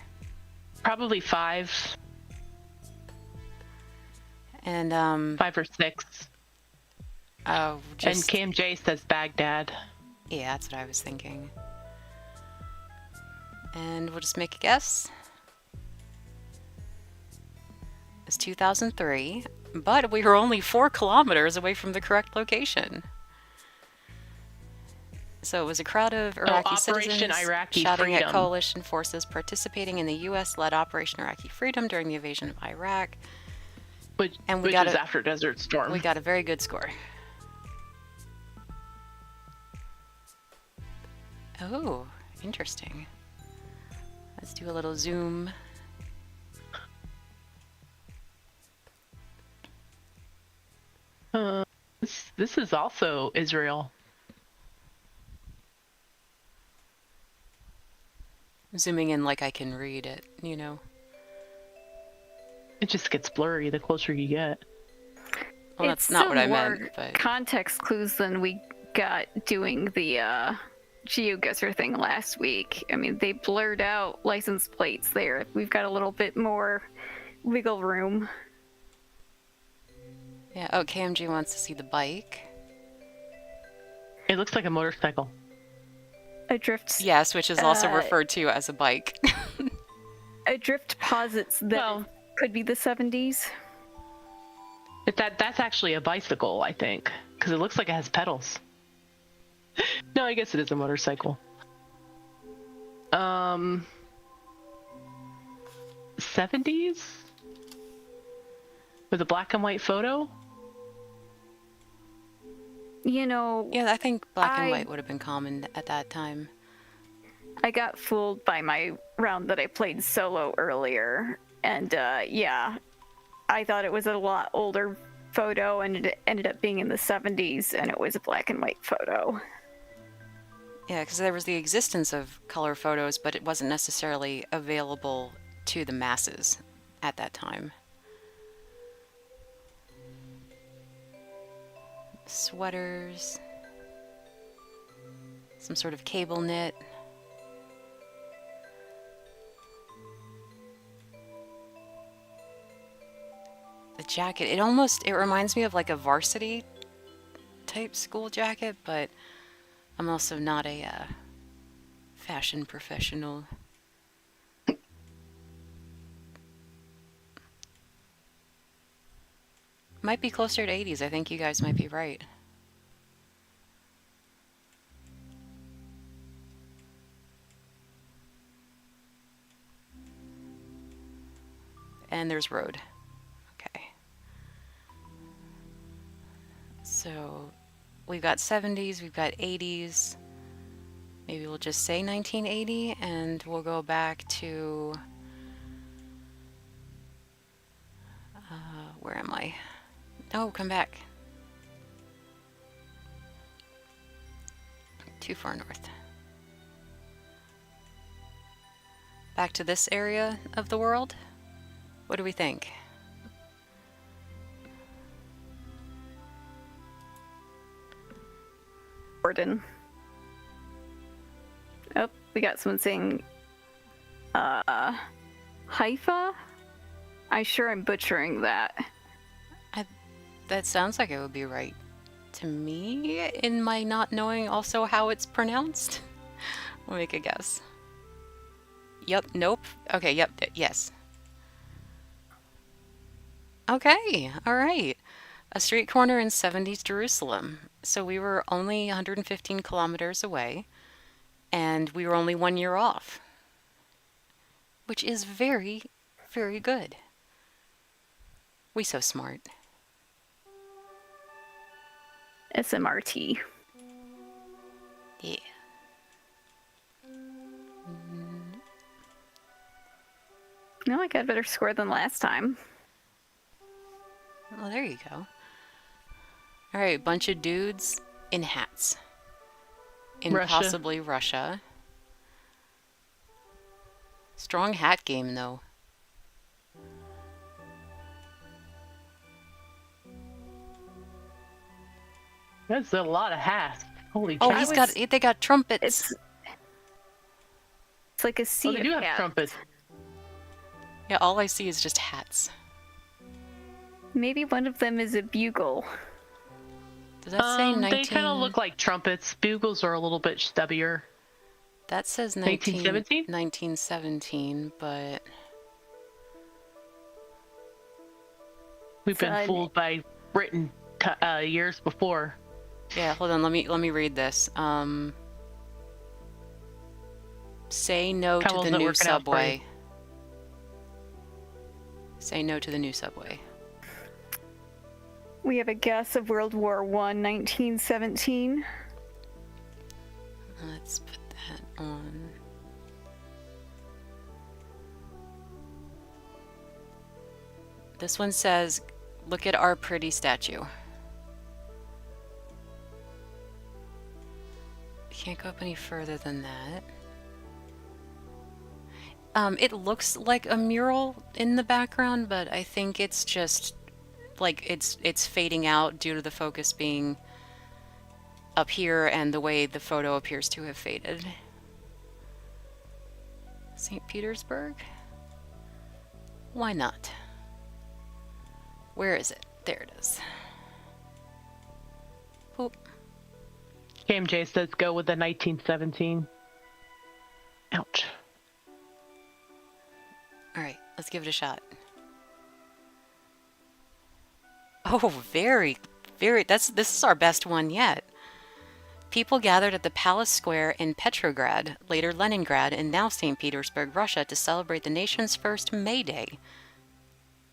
probably 5 And, 5 or 6. oh, And just... KMJ says Baghdad. Yeah, that's what I was thinking. And we'll just make a guess. It's 2003, but we were only 4 kilometers away from the correct location. So it was a crowd of Iraqi Operation citizens Iraqi shouting at Freedom. coalition forces participating in the U.S.-led Operation Iraqi Freedom during the invasion of Iraq. Which was after Desert Storm. We got a very good score. Oh, interesting. Let's do a little zoom. This is also Israel. Zooming in like I can read it, you know. It just gets blurry the closer you get. Well, that's not what I meant, more but... context clues than we got doing the GeoGuessr thing last week. I mean, they blurred out license plates there. We've got a little bit more wiggle room. Yeah, oh, KMG wants to see the bike. It looks like a motorcycle. A drift... Yes, which is also referred to as a bike. A drift posits that could be the 70s. That's actually a bicycle, I think, because it looks like it has pedals. No, I guess it is a motorcycle. 70s? With a black and white photo? You know... Yeah, I think black and white would have been common at that time. I got fooled by my round that I played solo earlier. And, yeah, I thought it was a lot older photo, and it ended up being in the 70s, and it was a black and white photo. Yeah, because there was the existence of color photos, but it wasn't necessarily available to the masses at that time. Sweaters. Some sort of cable knit. The jacket, it reminds me of like a varsity type school jacket, but I'm also not a fashion professional. Might be closer to 80s. I think you guys might be right. And there's road. Okay. So we've got 70s, we've got 80s. Maybe we'll just say 1980 and we'll go back to... where am I? Oh, come back. Too far north. Back to this area of the world? What do we think? Jordan. Oh, we got someone saying, Haifa? I'm sure I'm butchering that. That sounds like it would be right to me, in my not knowing also how it's pronounced. I'll make a guess. Yep, nope. Okay, yep, yes. Okay, alright. A street corner in 70s Jerusalem. So we were only 115 kilometers away, and we were only 1 year off. Which is very, very good. We so smart. SMRT. Yeah. No, I got a better score than last time. Well, there you go. Alright, bunch of dudes in hats. In Russia. possibly Russia. Strong hat game, though. That's a lot of hats. Holy Oh, cow. they got trumpets. It's like a sea Oh, they of do have hats. trumpets. Yeah, all I see is just hats. Maybe one of them is a bugle. Does that say 19? They kind of look like trumpets. Bugles are a little bit stubbier. That says 1917? 1917, but We've been fooled by written years before. yeah, hold on, let me read this. Say no to Camels the not new working out for you. subway. Say no to the new subway. We have a guess of World War I, 1917. Let's put that on. This one says, look at our pretty statue. Can't go up any further than that. It looks like a mural in the background, but I think it's just like it's fading out due to the focus being up here and the way the photo appears to have faded. St. Petersburg? Why not? Where is it? There it is. Oop. KMJ says go with the 1917. Ouch. Alright, let's give it a shot. Oh, very, this is our best one yet. People gathered at the Palace Square in Petrograd, later Leningrad, and now St. Petersburg, Russia, to celebrate the nation's first May Day.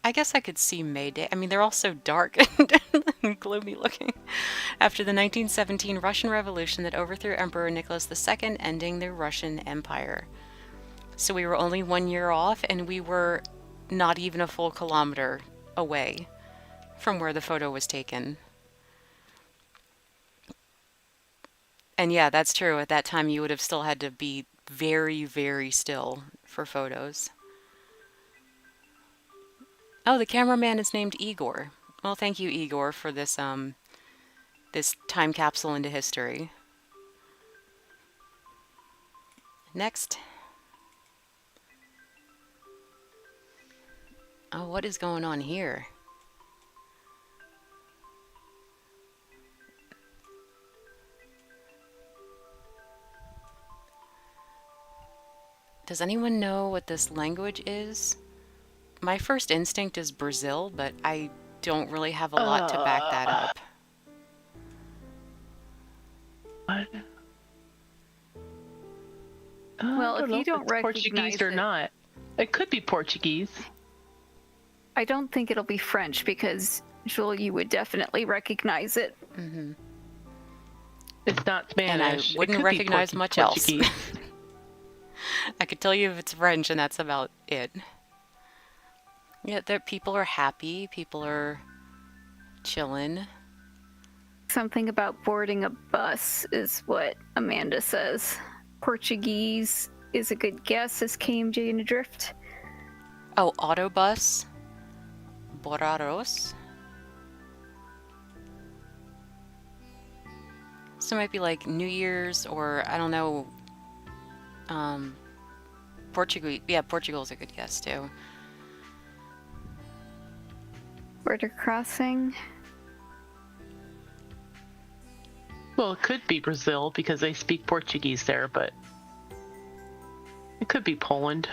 I guess I could see May Day. I mean, they're all so dark and gloomy looking. After the 1917 Russian Revolution that overthrew Emperor Nicholas II, ending the Russian Empire. So we were only 1 year off, and we were not even a full kilometer away from where the photo was taken. And yeah, that's true. At that time, you would have still had to be very, very still for photos. Oh, the cameraman is named Igor. Well, thank you, Igor, for this this time capsule into history. Next. Oh, what is going on here? Does anyone know what this language is? My first instinct is Brazil, but I don't really have a lot to back that up. What? Well, I if you know don't it's Portuguese recognize or it- not. It could be Portuguese. I don't think it'll be French because, Joel, you would definitely recognize it. Mm-hmm. It's not And I Spanish. It wouldn't could be recognize much else. Portuguese. I could tell you if it's French, and that's about it. Yeah, people are happy. People are chilling. Something about boarding a bus is what Amanda says. Portuguese is a good guess, says KMJ in Adrift. Oh, autobus. Boraros. So it might be like New Year's, or I don't know. Portugal. Yeah, Portugal's a good guess too. Border crossing. Well, it could be Brazil because they speak Portuguese there, but it could be Poland.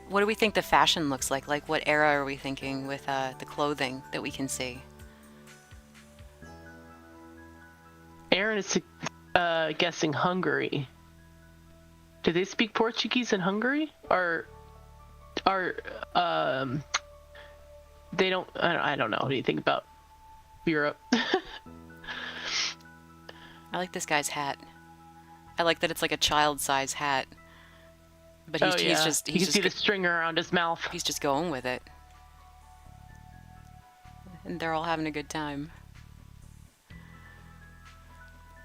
What do we think the fashion looks like? Like, what era are we thinking with the clothing that we can see? Aaron is guessing Hungary. Do they speak Portuguese in Hungary? Or they don't? I don't know anything about Europe. I like this guy's hat. I like that it's like a child-size hat. But he's you just can see the string around his mouth. he's just going with it. And they're all having a good time.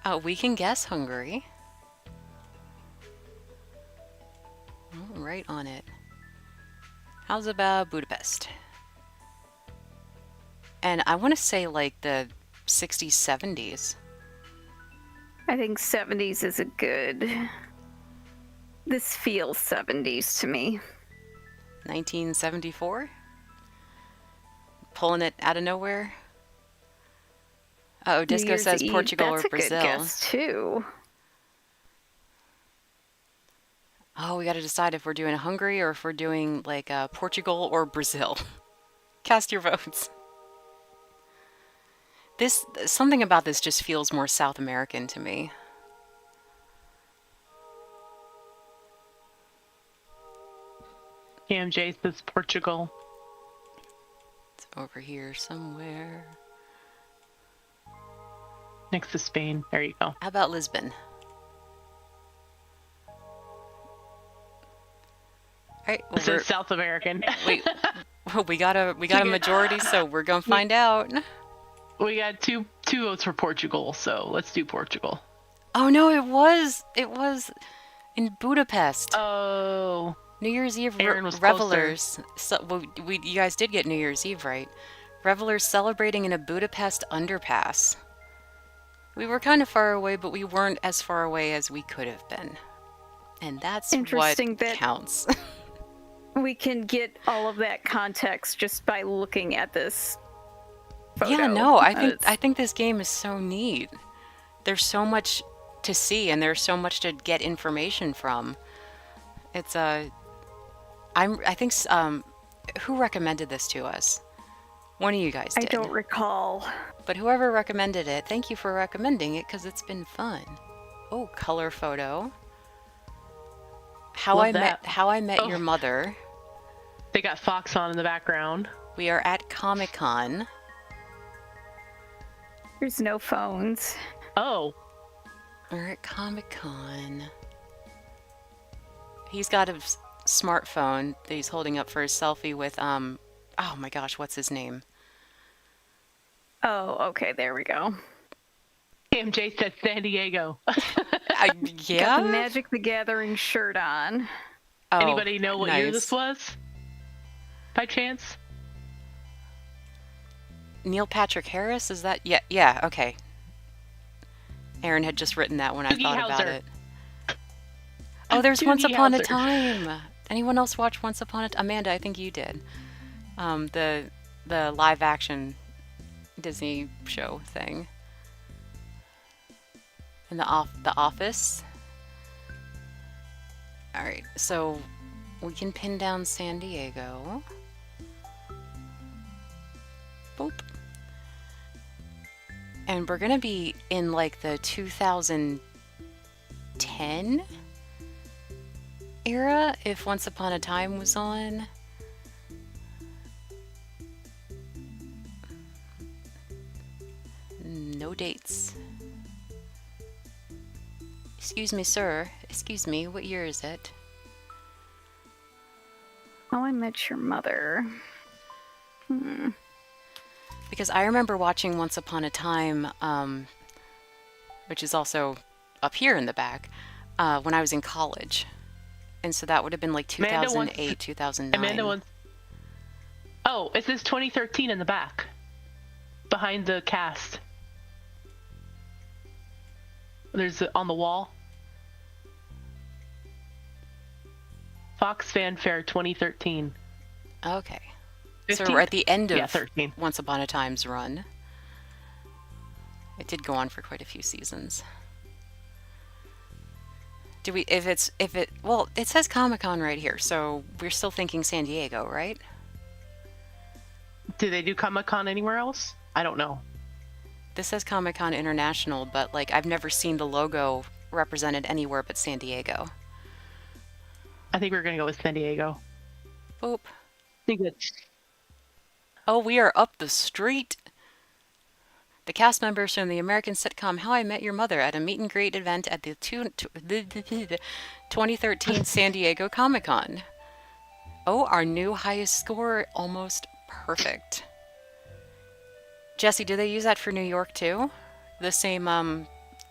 Oh, we can guess Hungary. Oh, right on it. How's about Budapest? And I want to say like the 60s, 70s. I think 70s is a good. This feels 70s to me. 1974? Pulling it out of nowhere? Oh, Disco says Portugal or Brazil. That's a good guess too. Oh, we got to decide if we're doing Hungary or if we're doing like Portugal or Brazil. Cast your votes. Something about this just feels more South American to me. KMJ says Portugal. It's over here somewhere. Next to Spain. There you go. How about Lisbon? Alright, well, This is South American. Wait, we got a majority, so we're gonna find out. We got two votes for Portugal, so let's do Portugal. Oh no, it was in Budapest. Oh. New Year's Eve Aaron was revelers. So, you guys did get New Year's Eve right. Revelers celebrating in a Budapest underpass. We were kind of far away, but we weren't as far away as we could have been. And that's Interesting what that counts. We can get all of that context just by looking at this photo. Yeah, no, I think this game is so neat. There's so much to see and there's so much to get information from. It's who recommended this to us? One of you guys did. I don't recall. But whoever recommended it, thank you for recommending it because it's been fun. Oh, color photo. How I Met Your Mother. They got Fox on in the background. We are at Comic-Con. There's no phones. Oh. We're at Comic-Con. He's got a smartphone that he's holding up for his selfie with, oh my gosh, what's his name? Oh, okay, there we go. KMJ said San Diego. Yeah? Got the Magic the Gathering shirt on. Oh, anybody know what year nice. this was? By chance? Neil Patrick Harris? Is that? Yeah, okay. Aaron had just written that when I thought about it. Oh, there's Once Upon a Time. Anyone else watch Once Upon a Time? Amanda, I think you did. The live action Disney show thing. And the Office. All right, so we can pin down San Diego. Boop. And we're gonna be in like the 2010 era if Once Upon a Time was on. No dates. Excuse me, sir. Excuse me, what year is it? How I Met Your Mother. Because I remember watching Once Upon a Time, which is also up here in the back, when I was in college. And so that would have been like 2008, 2009. Amanda wants... Oh, it says 2013 in the back. Behind the cast. There's on the wall. Fox Fanfare 2013. Okay. 15th? So we're at the end of 13. Once Upon a Time's run. It did go on for quite a few seasons. Do we, well, it says Comic-Con right here, so we're still thinking San Diego, right? Do they do Comic-Con anywhere else? I don't know. This says Comic-Con International, but like I've never seen the logo represented anywhere but San Diego. I think we're gonna go with San Diego. Boop. I think it's... Oh, we are up the street. The cast members from the American sitcom How I Met Your Mother at a meet and greet event at the 2013 San Diego Comic-Con. Oh, our new highest score, almost perfect. Jesse, do they use that for New York too? The same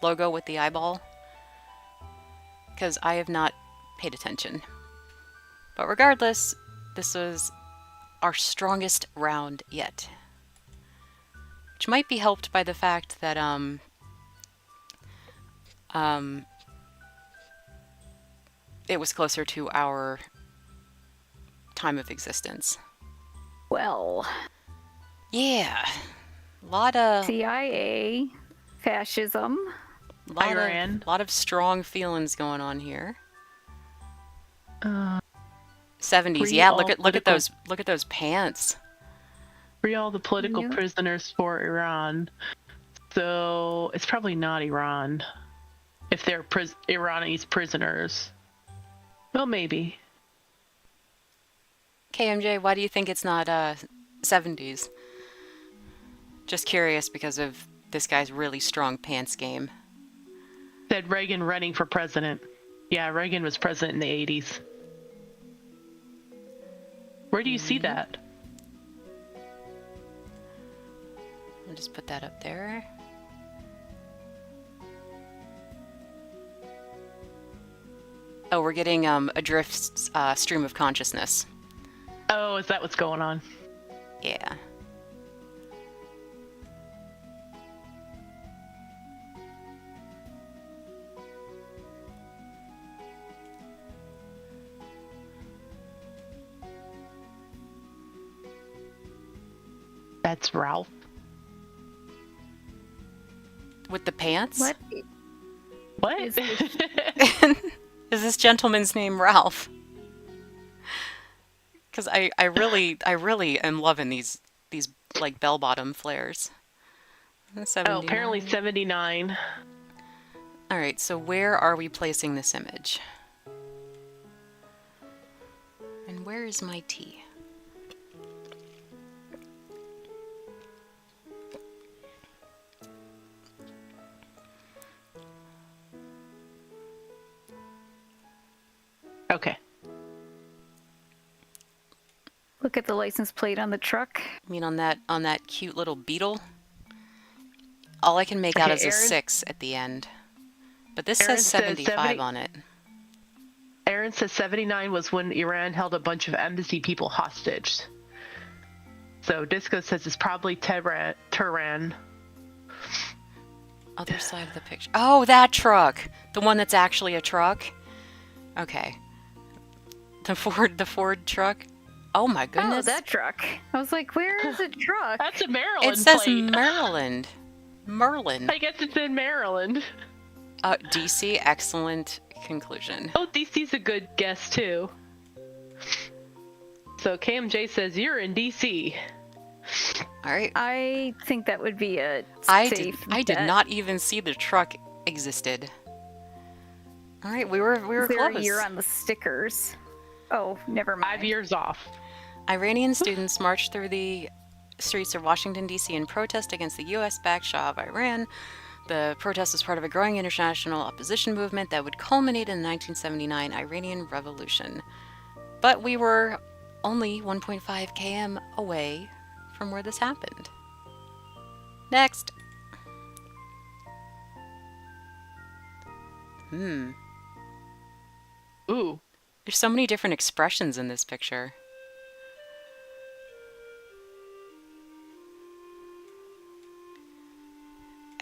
logo with the eyeball? Because I have not paid attention. But regardless, This was our strongest round yet. Which might be helped by the fact that it was closer to our time of existence. Well, Yeah. Lot of CIA, fascism. Iran. lot of strong feelings going on here. Uh, 70s. Free Yeah, all look at political- those pants. Free all the political Yeah. prisoners for Iran. So it's probably not Iran. If they're Iranian prisoners. Well, maybe. KMJ, why do you think it's not 70s? Just curious because of this guy's really strong pants game. Said Reagan running for president. Yeah, Reagan was president in the 80s. Where do you see that? I'll just put that up there. Oh, we're getting Adrift's stream of consciousness. Oh, is that what's going on? Yeah. That's Ralph. With the pants? What? What? Is this- Is this gentleman's name Ralph? Because I really am loving these like bell bottom flares. Oh, apparently 79. All right, so where are we placing this image? And where is my tea? Okay. Look at the license plate on the truck. I mean, on that cute little beetle. All I can make out Okay, is a Aaron- 6 at the end. But this Aaron says says 75 70 on it. Aaron says 79 was when Iran held a bunch of embassy people hostage. So Disco says it's probably Tehran. Other side of the picture. Oh, that truck. The one that's actually a truck. Okay. The Ford truck. Oh my goodness. Oh, that truck. I was like, where is it truck? That's a Maryland It says plate. Maryland. Merlin. I guess it's in Maryland. DC, excellent conclusion. Oh, DC's a good guess too. So KMJ says you're in DC. All right. I think that would be a I safe did bet. not even see the truck existed. All right, we were Is there a close. year on the stickers? Oh, never mind. 5 years off. Iranian students marched through the streets of Washington, D.C. in protest against the U.S.-backed Shah of Iran. The protest was part of a growing international opposition movement that would culminate in the 1979 Iranian Revolution. But we were only 1.5 km away from where this happened. Next. Ooh. There's so many different expressions in this picture.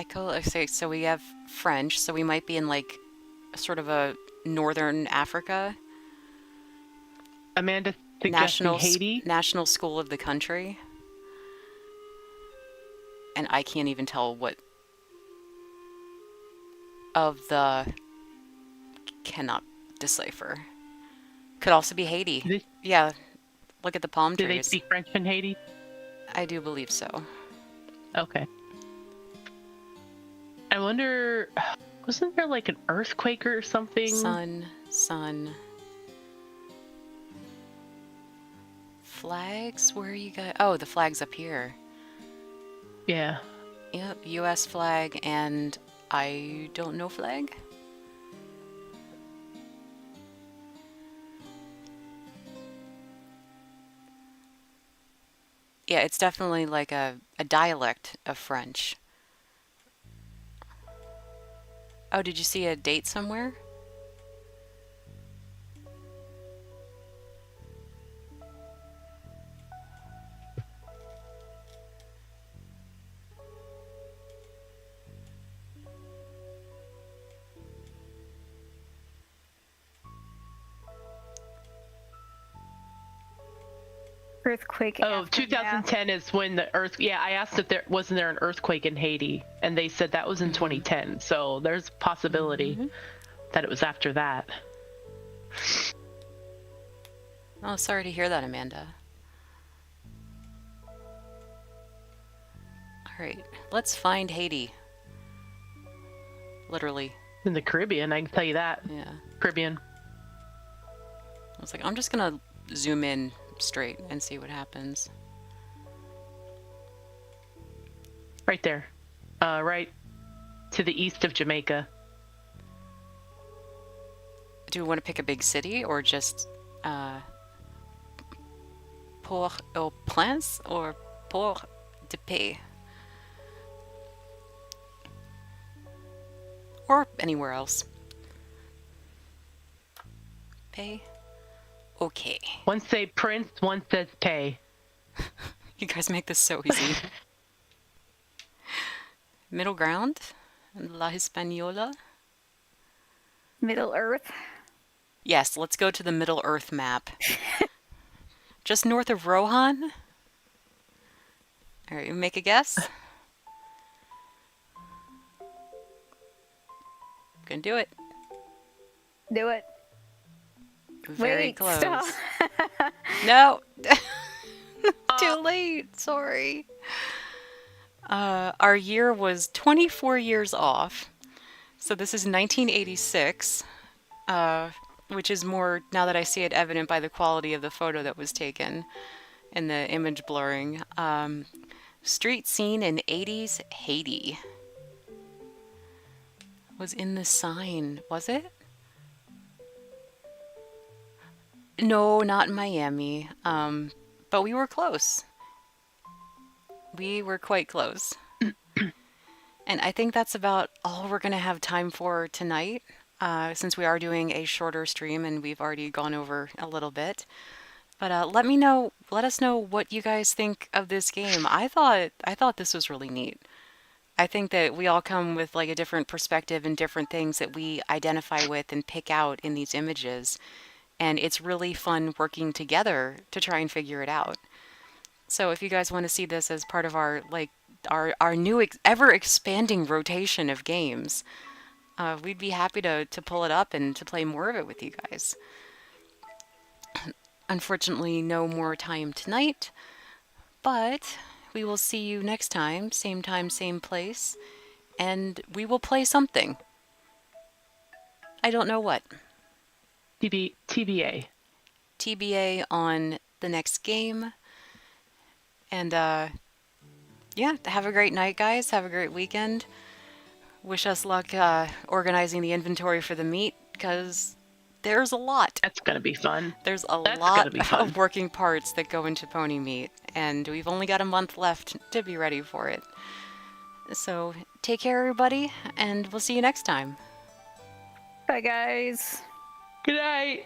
Okay, so we have French, so we might be in like sort of a northern Africa. Amanda suggesting Haiti. National school of the country. And I can't even tell what of the cannot decipher. Could also be Haiti. Do they- Yeah, look at the palm Do they trees. speak French in Haiti? I do believe so. Okay. I wonder, wasn't there like an earthquake or something? Sun. Flags? Where are you guys? Oh, the flag's up here. Yeah. Yep, US flag and I don't know flag. Yeah, it's definitely like a dialect of French. Oh, did you see a date somewhere? earthquake. Oh, aftermath. 2010 is when the earth. Yeah, I asked if there wasn't an earthquake in Haiti, and they said that was in 2010. So there's a possibility that it was after that. Oh, sorry to hear that, Amanda. All right, let's find Haiti. Literally. In the Caribbean, I can tell you that. Yeah. Caribbean. I was like, I'm just gonna zoom in straight and see what happens. Right there. Right to the east of Jamaica. Do we want to pick a big city or just Port-au-Prince or Port-de-Paix? Or anywhere else. Pay? Okay. One say Prince, one says pay. You guys make this so easy. Middle ground? La Hispaniola? Middle Earth. Yes, let's go to the Middle Earth map. Just north of Rohan? Alright, you make a guess? Gonna do it. Do it. Very Wait, close. stop. No! Too late, sorry. Our year was 24 years off. So this is 1986, which is more, now that I see it, evident by the quality of the photo that was taken and the image blurring. Street scene in 80s Haiti. Was in the sign, was it? No, not in Miami. But we were close. We were quite close. And I think that's about all we're going to have time for tonight, since we are doing a shorter stream and we've already gone over a little bit. But let us know what you guys think of this game. I thought this was really neat. I think that we all come with like a different perspective and different things that we identify with and pick out in these images. And it's really fun working together to try and figure it out. So if you guys want to see this as part of our new ever expanding rotation of games, we'd be happy to pull it up and to play more of it with you guys. Unfortunately, no more time tonight, but we will see you next time, same place, and we will play something. I don't know what. TBA. TBA on the next game. And yeah, have a great night, guys. Have a great weekend. Wish us luck organizing the inventory for the meet, because there's a lot. That's going to be fun. There's a lot of working parts that go into pony meat, and we've only got a month left to be ready for it. So take care, everybody, and we'll see you next time. Bye, guys. Good night.